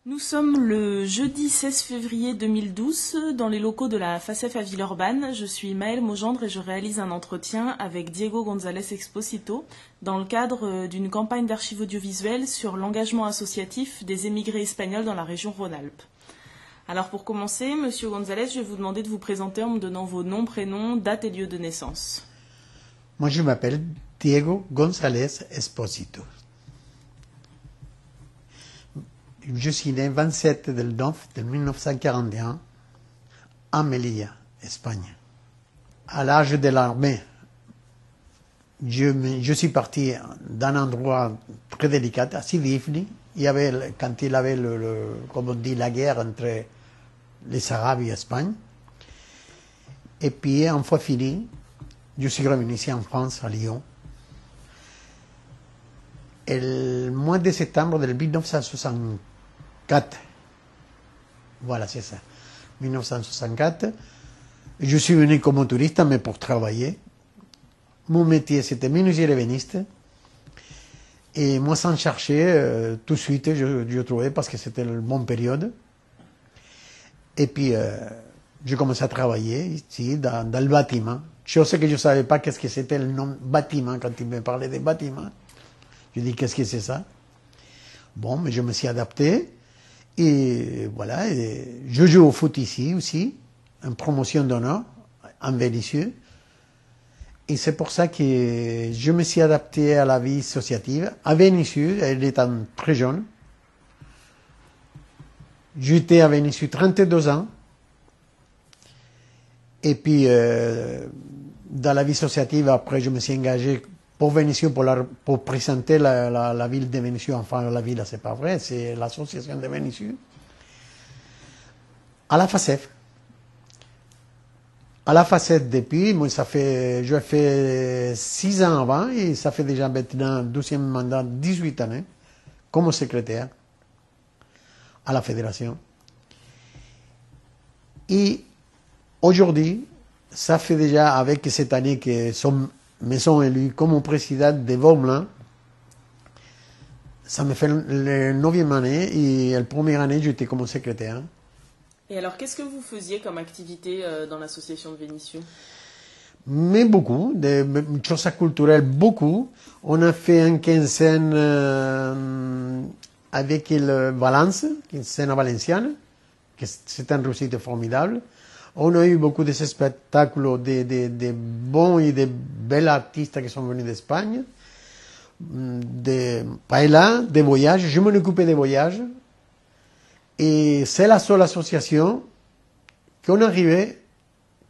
Nous sommes le jeudi 16 février 2012 dans les locaux de la FACEF à Villeurbanne. Je suis Maëlle Maugendre et je réalise un entretien avec Diego González Expósito dans le cadre d'une campagne d'archives audiovisuelles sur l'engagement associatif des émigrés espagnols dans la région Rhône-Alpes. Alors pour commencer, Monsieur González, je vais vous demander de vous présenter en me donnant vos noms, prénoms, date et lieu de naissance. Moi je m'appelle Diego González Expósito. Je suis né le 27 del 9 de 1941 à Melilla, Espagne. À l'âge de l'armée, je suis parti d'un endroit très délicat, à Sidifni. Quand il y avait, comme on dit, la guerre entre les Arabes et l'Espagne. Et puis, une fois fini, je suis revenu ici en France, à Lyon. Et le mois de septembre de 1964, voilà, c'est ça, 1964, je suis venu comme touriste, mais pour travailler. Mon métier, c'était menuisier ébéniste. Et moi, sans chercher, tout de suite, je trouvais parce que c'était la bonne période. Et puis, j'ai commencé à travailler ici, dans le bâtiment. Chose que je ne savais pas qu'est-ce que c'était le nom bâtiment quand il me parlait des bâtiments. Je dis, qu'est-ce que c'est ça? Bon, mais je me suis adapté. Et voilà, et je joue au foot ici aussi, en promotion d'honneur, en Vénissieux. Et c'est pour ça que je me suis adapté à la vie associative. À Vénissieux, elle étant très jeune. J'étais à Vénissieux 32 ans. Et puis, dans la vie associative, après, je me suis engagé pour Vénissieux, pour présenter la ville de Vénissieux. Enfin, la ville, c'est pas vrai, c'est l'association de Vénissieux. À la FACEF. À la FACEF depuis, moi, je fais 6 ans avant, et ça fait déjà maintenant, 12e mandat, 18 années, comme secrétaire à la fédération. Et aujourd'hui, ça fait déjà, avec cette année que me sont élus comme président de Vaumelin, ça me fait la 9e année, et la première année, j'étais comme secrétaire. Et alors, qu'est-ce que vous faisiez comme activité dans l'association de Vénissieux? Mais beaucoup, des choses culturelles, beaucoup. On a fait une quinzaine avec le Valence, une scène valenciane, que c'est une réussite formidable. On a eu beaucoup de spectacles de bons et de belles artistes qui sont venus d'Espagne, de paella, des voyages. Je m'en occupais des voyages. Et c'est la seule association qu'on arrivait,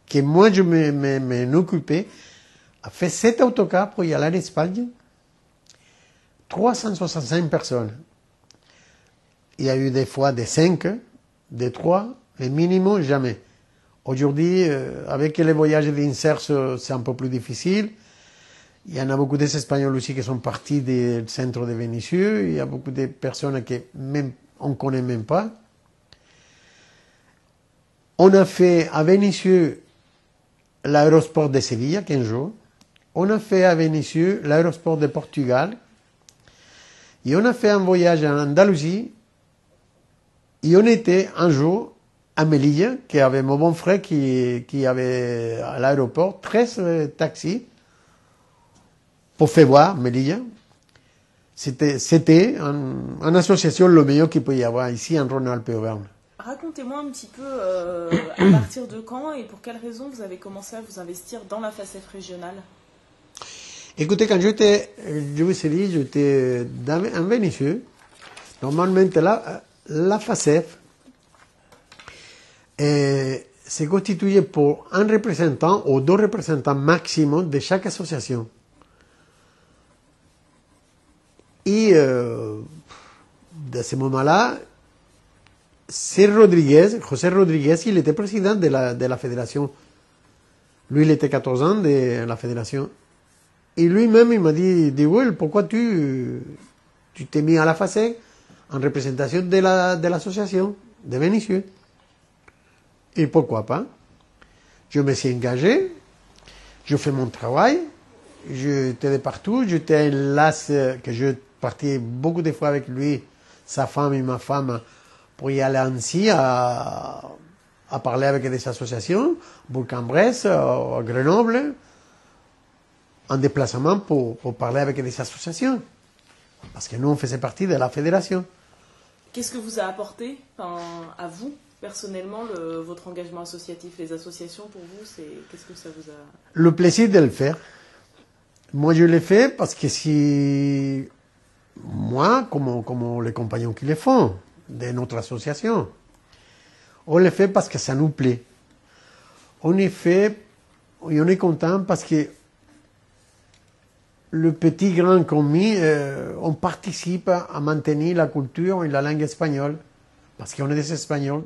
que moi je m'en occupais, a fait 7 autocars pour y aller en Espagne. 365 personnes. Il y a eu des fois des 5, des 3, mais minimum jamais. Aujourd'hui, avec les voyages d'INSERS, c'est un peu plus difficile. Il y en a beaucoup d'Espagnols aussi qui sont partis du centre de Vénissieux. Il y a beaucoup de personnes que même on ne connaît même pas. On a fait à Vénissieux l'aéroport de Séville 15 jours. On a fait à Vénissieux l'aéroport de Portugal. Et on a fait un voyage en Andalousie. Et on était un jour à Melilla, qui avait mon bon frère qui avait à l'aéroport 13 taxis pour faire voir Melilla. C'était une association le meilleur qu'il peut y avoir ici en Rhône-Alpes et Auvergne. Racontez-moi un petit peu à partir de quand et pour quelles raisons vous avez commencé à vous investir dans la FACEF régionale. Écoutez, quand je vous ai dit, j'étais en Vénissieux. Normalement, la FACEF s'est constituée pour un représentant ou 2 représentants maximum de chaque association. Et de ce moment-là, José Rodríguez, il était président de la fédération. Lui, il était 14 ans de la fédération. Et lui-même, il m'a dit, Will, pourquoi tu t'es mis à la FACEF en représentation de l'association de Vénissieux? Et pourquoi pas? Je me suis engagé, je fais mon travail, j'étais de partout, j'étais un las que je partais beaucoup de fois avec lui, sa femme et ma femme, pour y aller à Annecy à parler avec des associations, Bourg-en-Bresse, à Grenoble, en déplacement pour parler avec des associations. Parce que nous, on faisait partie de la fédération. Qu'est-ce que vous a apporté, à vous, personnellement, votre engagement associatif, les associations, pour vous, qu'est-ce que ça vous a... Le plaisir de le faire. Moi, je l'ai fait parce que si... Moi, comme les compagnons qui le font, de notre association, on le fait parce que ça nous plaît. On est fait, et on est content parce que le petit grand commis, on participe à maintenir la culture et la langue espagnole, parce qu'on est des Espagnols.